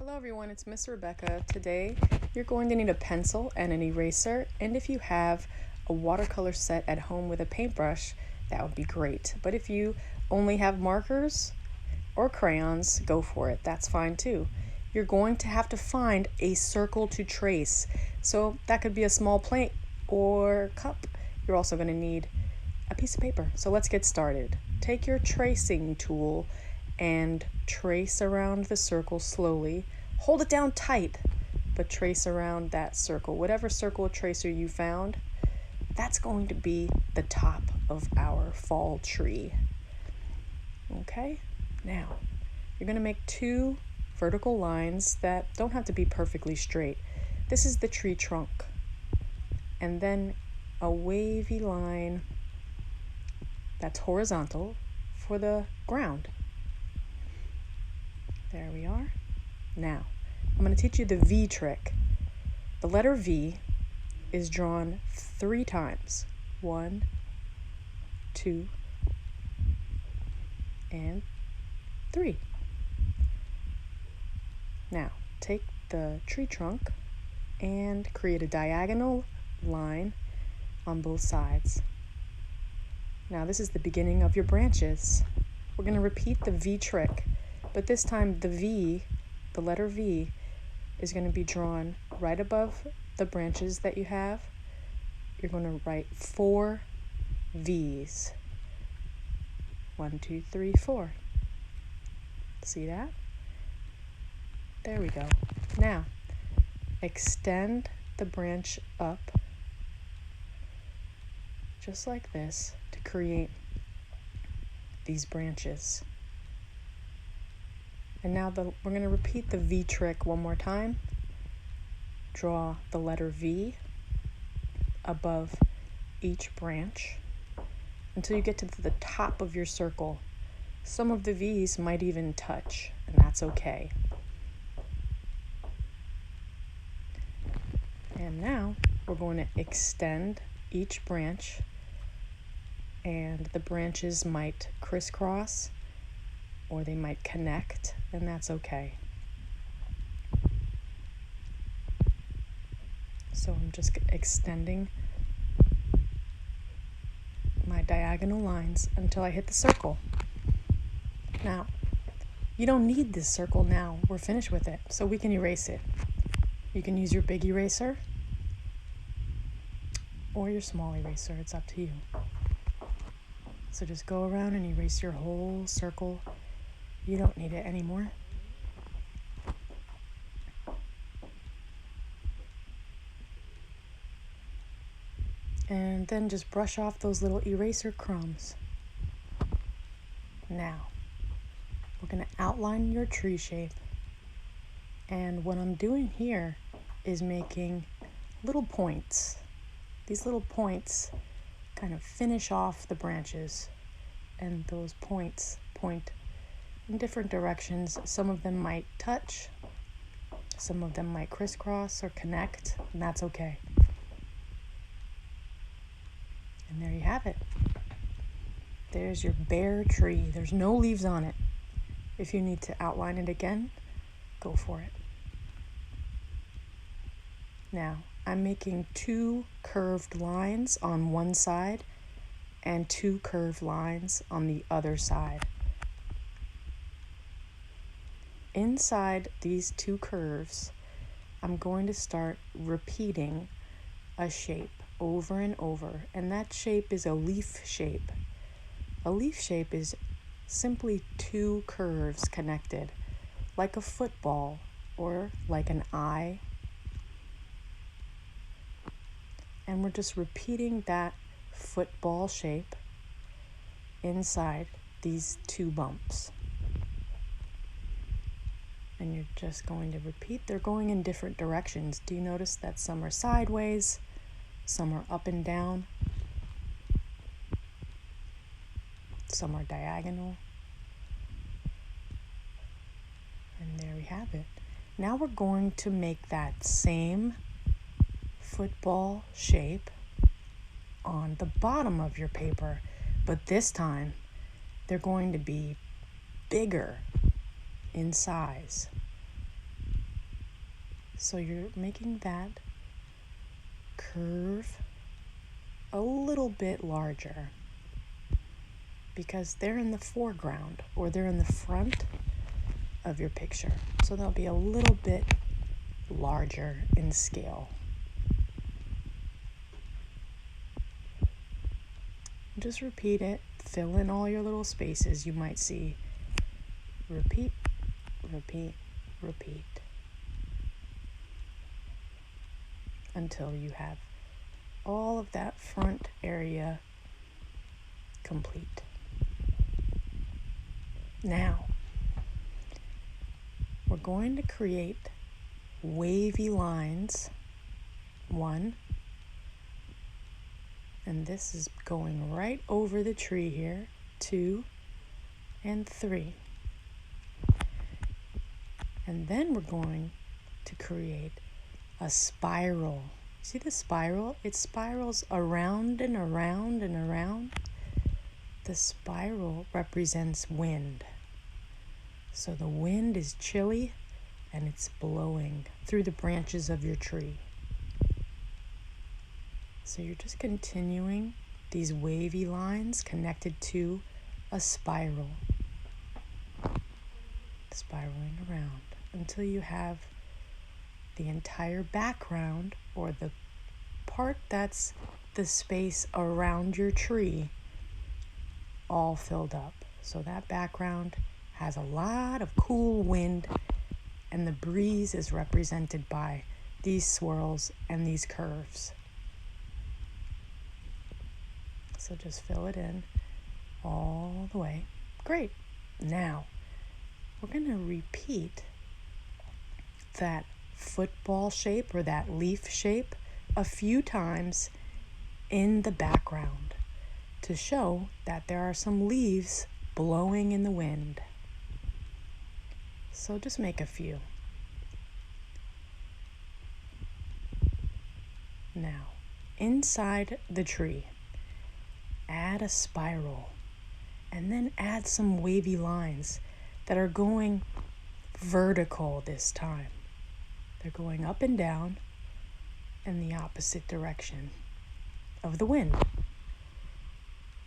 Hello everyone, it's Miss Rebecca. Today you're going to need a pencil and an eraser, and if you have a watercolor set at home with a paintbrush, that would be great. But if you only have markers or crayons, go for it. That's fine too. You're going to have to find a circle to trace. So that could be a small plate or cup. You're also going to need a piece of paper. So let's get started. Take your tracing tool and trace around the circle slowly. Hold it down tight, but trace around that circle. Whatever circle tracer you found, that's going to be the top of our fall tree. Okay, now you're going to make two vertical lines that don't have to be perfectly straight. This is the tree trunk, and then a wavy line that's horizontal for the ground. There we are. Now, I'm going to teach you the V trick. The letter V is drawn 3 times. 1, 2, and 3. Now, take the tree trunk and create a diagonal line on both sides. Now, this is the beginning of your branches. We're going to repeat the V trick. But this time the V, the letter V, is going to be drawn right above the branches that you have. You're going to write 4 V's. 1, 2, 3, 4. See that? There we go. Now, extend the branch up just like this to create these branches. And now we're going to repeat the V trick one more time. Draw the letter V above each branch until you get to the top of your circle. Some of the V's might even touch, and that's okay. And now we're going to extend each branch, and the branches might crisscross or they might connect, and that's okay. So I'm just extending my diagonal lines until I hit the circle. Now, you don't need this circle now. We're finished with it, so we can erase it. You can use your big eraser or your small eraser. It's up to you. So just go around and erase your whole circle. You don't need it anymore. And then just brush off those little eraser crumbs. Now, we're going to outline your tree shape. And what I'm doing here is making little points. These little points kind of finish off the branches, and those points point in different directions. Some of them might touch, some of them might crisscross or connect, and that's okay. And there you have it. There's your bare tree. There's no leaves on it. If you need to outline it again, go for it. Now, I'm making 2 curved lines on one side and 2 curved lines on the other side. Inside these 2 curves, I'm going to start repeating a shape over and over, and that shape is a leaf shape. A leaf shape is simply 2 curves connected, like a football or like an eye. And we're just repeating that football shape inside these 2 bumps. And you're just going to repeat. They're going in different directions. Do you notice that some are sideways, some are up and down, some are diagonal? And there we have it. Now we're going to make that same football shape on the bottom of your paper, but this time they're going to be bigger in size. So you're making that curve a little bit larger because they're in the foreground or they're in the front of your picture. So they'll be a little bit larger in scale. Just repeat it. Fill in all your little spaces you might see. Repeat, repeat, repeat. Until you have all of that front area complete. Now, we're going to create wavy lines. 1, and this is going right over the tree here. 2 and 3. And then we're going to create a spiral. See the spiral? It spirals around and around and around. The spiral represents wind. So the wind is chilly and it's blowing through the branches of your tree. So you're just continuing these wavy lines connected to a spiral. Spiraling around until you have the entire background, or the part that's the space around your tree, all filled up. So that background has a lot of cool wind, and the breeze is represented by these swirls and these curves. So just fill it in all the way. Great. Now, we're going to repeat that football shape or that leaf shape a few times in the background to show that there are some leaves blowing in the wind. So just make a few. Now, inside the tree, add a spiral and then add some wavy lines that are going vertical this time. They're going up and down in the opposite direction of the wind.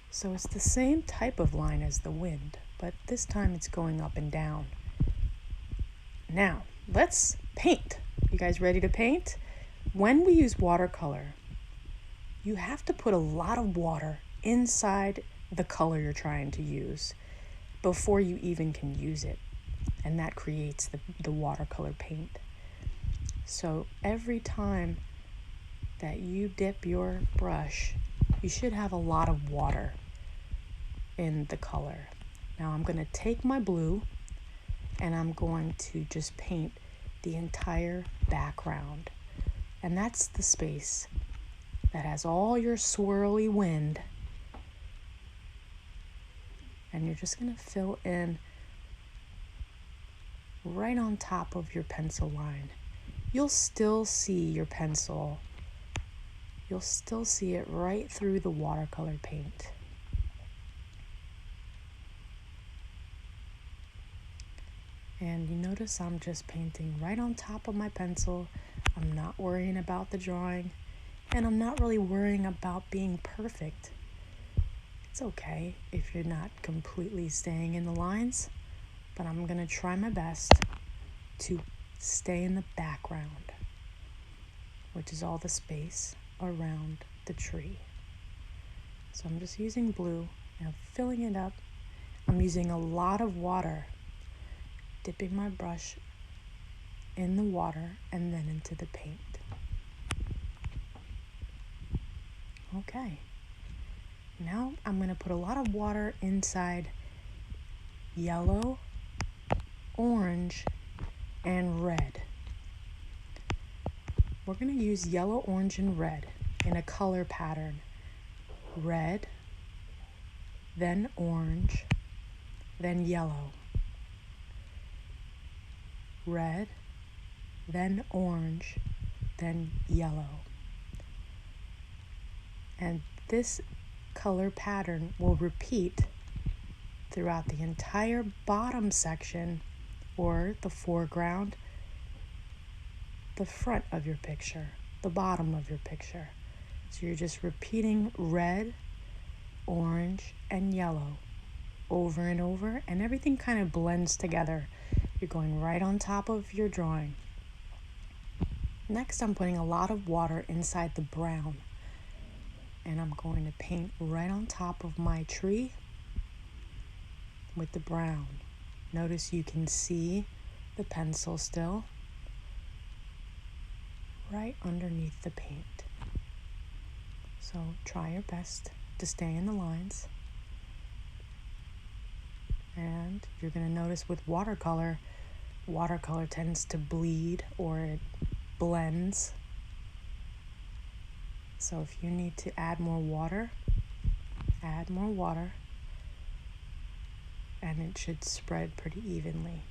So it's the same type of line as the wind, but this time it's going up and down. Now, let's paint. You guys ready to paint? When we use watercolor, you have to put a lot of water inside the color you're trying to use before you even can use it. And that creates the watercolor paint. So every time that you dip your brush, you should have a lot of water in the color. Now I'm going to take my blue and I'm going to just paint the entire background. And that's the space that has all your swirly wind. And you're just going to fill in right on top of your pencil line. You'll still see your pencil. You'll still see it right through the watercolor paint. And you notice I'm just painting right on top of my pencil. I'm not worrying about the drawing, and I'm not really worrying about being perfect. It's okay if you're not completely staying in the lines, but I'm gonna try my best to stay in the background, which is all the space around the tree. So I'm just using blue and filling it up. I'm using a lot of water, dipping my brush in the water and then into the paint. Okay, now I'm going to put a lot of water inside yellow, orange, and red. We're going to use yellow, orange, and red in a color pattern. Red, then orange, then yellow. Red, then orange, then yellow. And this color pattern will repeat throughout the entire bottom section or the foreground the front of your picture, the bottom of your picture. So you're just repeating red, orange, and yellow over and over, and everything kind of blends together. You're going right on top of your drawing. Next, I'm putting a lot of water inside the brown, and I'm going to paint right on top of my tree with the brown. Notice you can see the pencil still right underneath the paint. So try your best to stay in the lines. And you're going to notice with watercolor tends to bleed or it blends. So if you need to add more water, and it should spread pretty evenly.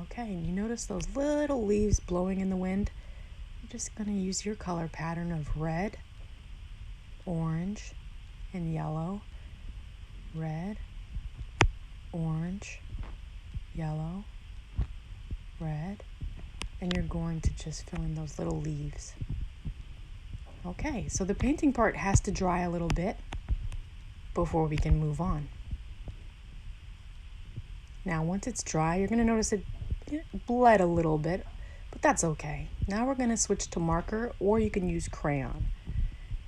Okay, and you notice those little leaves blowing in the wind? You're just going to use your color pattern of red, orange, and yellow. Red, orange, yellow, red, and you're going to just fill in those little leaves. Okay, so the painting part has to dry a little bit before we can move on. Now, once it's dry, you're going to notice it bled a little bit, but that's okay. Now we're going to switch to marker, or you can use crayon.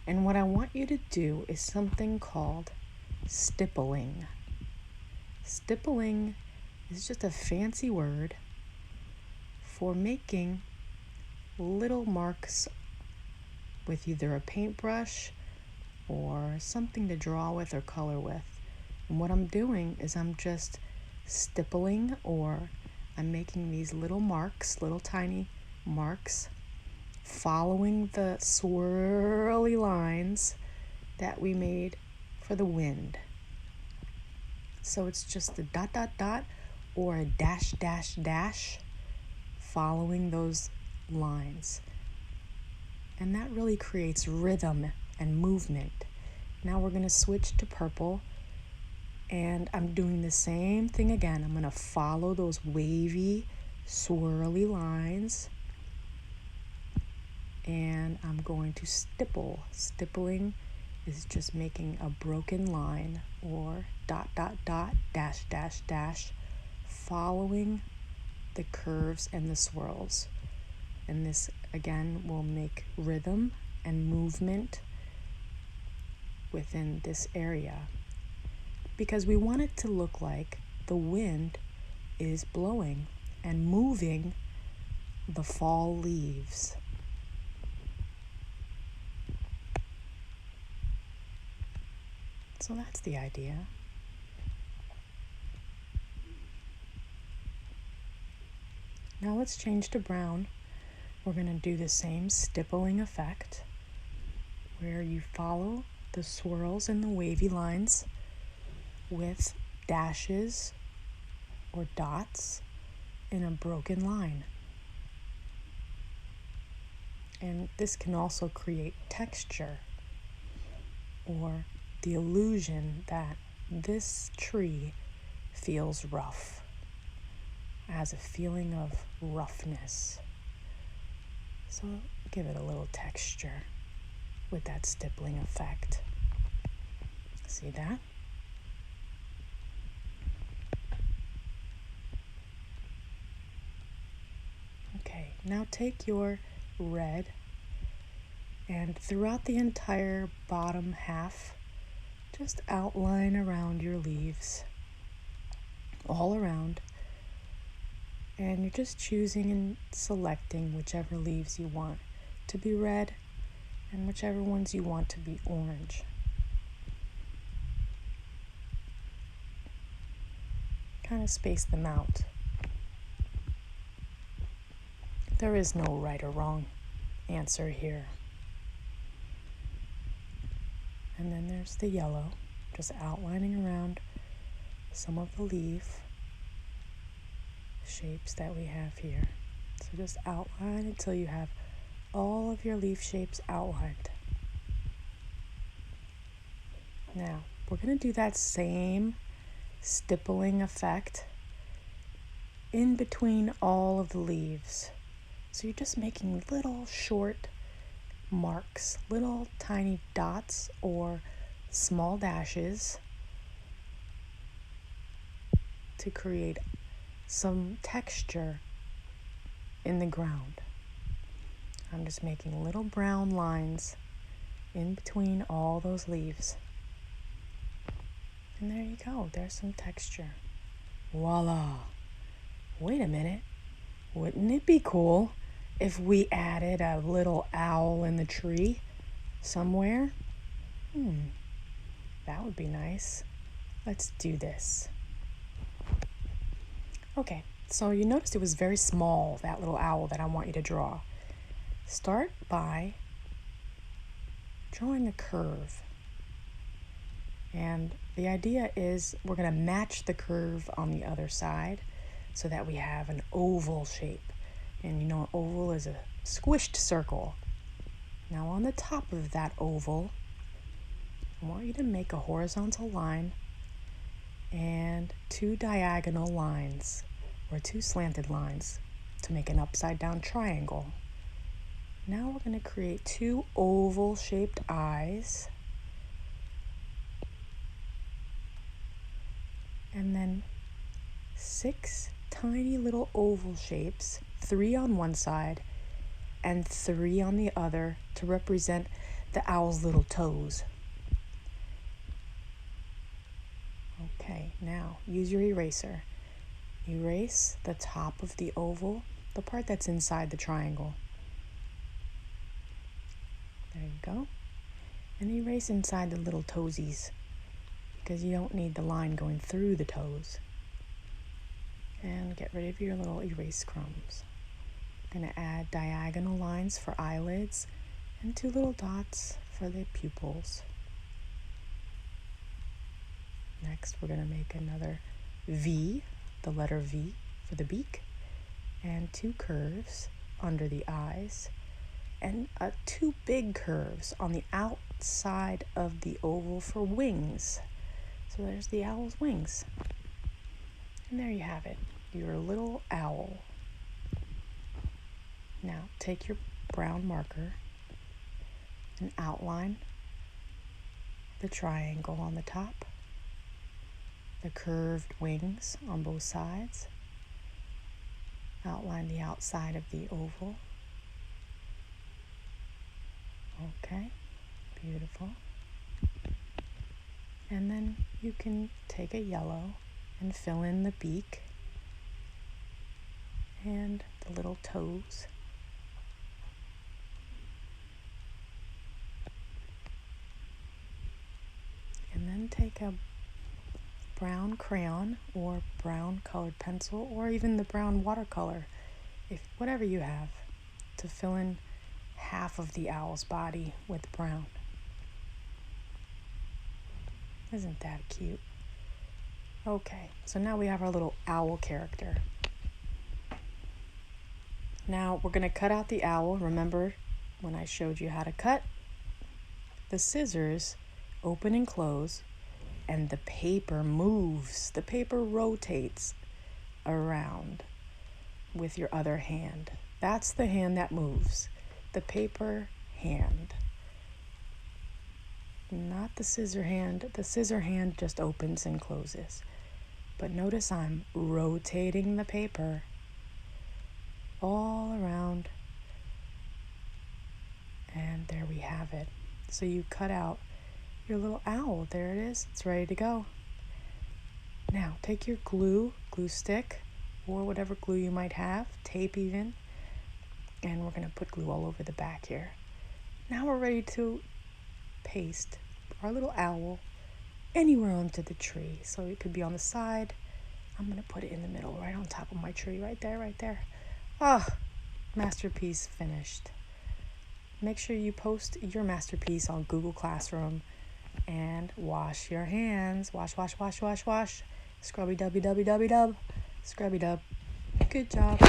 And what I want you to do is something called stippling. Stippling is just a fancy word for making little marks with either a paintbrush or something to draw with or color with. And what I'm doing is I'm just stippling, or I'm making these little marks, little tiny marks, following the swirly lines that we made for the wind. So it's just a dot, dot, dot, or a dash, dash, dash, following those lines. And that really creates rhythm and movement. Now we're going to switch to purple, and I'm doing the same thing again. I'm going to follow those wavy, swirly lines, and I'm going to stipple. Stippling is just making a broken line, or dot, dot, dot, dash, dash, dash, following the curves and the swirls. And this, again, will make rhythm and movement within this area, because we want it to look like the wind is blowing and moving the fall leaves. So that's the idea. Now let's change to brown. We're going to do the same stippling effect where you follow the swirls and the wavy lines with dashes or dots in a broken line. And this can also create texture, or the illusion that this tree feels rough, has a feeling of roughness. So give it a little texture with that stippling effect. See that? Okay, now take your red, and throughout the entire bottom half, just outline around your leaves, all around. And you're just choosing and selecting whichever leaves you want to be red and whichever ones you want to be orange. Kind of space them out. There is no right or wrong answer here. And then there's the yellow, just outlining around some of the leaf shapes that we have here. So just outline until you have all of your leaf shapes outlined. Now, we're going to do that same stippling effect in between all of the leaves. So you're just making little short marks, little tiny dots or small dashes to create some texture in the ground. I'm just making little brown lines in between all those leaves. And there you go, there's some texture. Voila! Wait a minute, wouldn't it be cool if we added a little owl in the tree somewhere? That would be nice. Let's do this. Okay, so you noticed it was very small, that little owl that I want you to draw. Start by drawing a curve. And the idea is we're going to match the curve on the other side so that we have an oval shape. And you know, an oval is a squished circle. Now on the top of that oval, I want you to make a horizontal line and 2 diagonal lines or 2 slanted lines to make an upside down triangle. Now we're going to create 2 oval shaped eyes and then 6 tiny little oval shapes, 3 on one side and 3 on the other to represent the owl's little toes. Okay, now use your eraser. Erase the top of the oval, the part that's inside the triangle. There you go. And erase inside the little toesies because you don't need the line going through the toes. And get rid of your little erase crumbs. I'm going to add diagonal lines for eyelids and 2 little dots for the pupils. Next, we're going to make another V, the letter V for the beak, and 2 curves under the eyes, and 2 big curves on the outside of the oval for wings. So there's the owl's wings. And there you have it, your little owl. Now take your brown marker and outline the triangle on the top, the curved wings on both sides, outline the outside of the oval. Okay, beautiful. And then you can take a yellow and fill in the beak and the little toes. And then take a brown crayon or brown colored pencil or even the brown watercolor, whatever you have, to fill in half of the owl's body with brown. Isn't that cute? Okay, so now we have our little owl character. Now we're going to cut out the owl. Remember when I showed you how to cut? The scissors open and close, and the paper moves. The paper rotates around with your other hand. That's the hand that moves. The paper hand. Not the scissor hand. The scissor hand just opens and closes. But notice I'm rotating the paper all around. And there we have it. So you cut out your little owl. There it is. It's ready to go. Now take your glue stick, or whatever glue you might have, tape even, and we're going to put glue all over the back here. Now we're ready to paste our little owl anywhere onto the tree. So it could be on the side. I'm going to put it in the middle, right on top of my tree, right there. Ah, masterpiece finished. Make sure you post your masterpiece on Google Classroom and wash your hands. Wash. Scrubby dubby dubby dubby dub. Scrubby dub. Good job.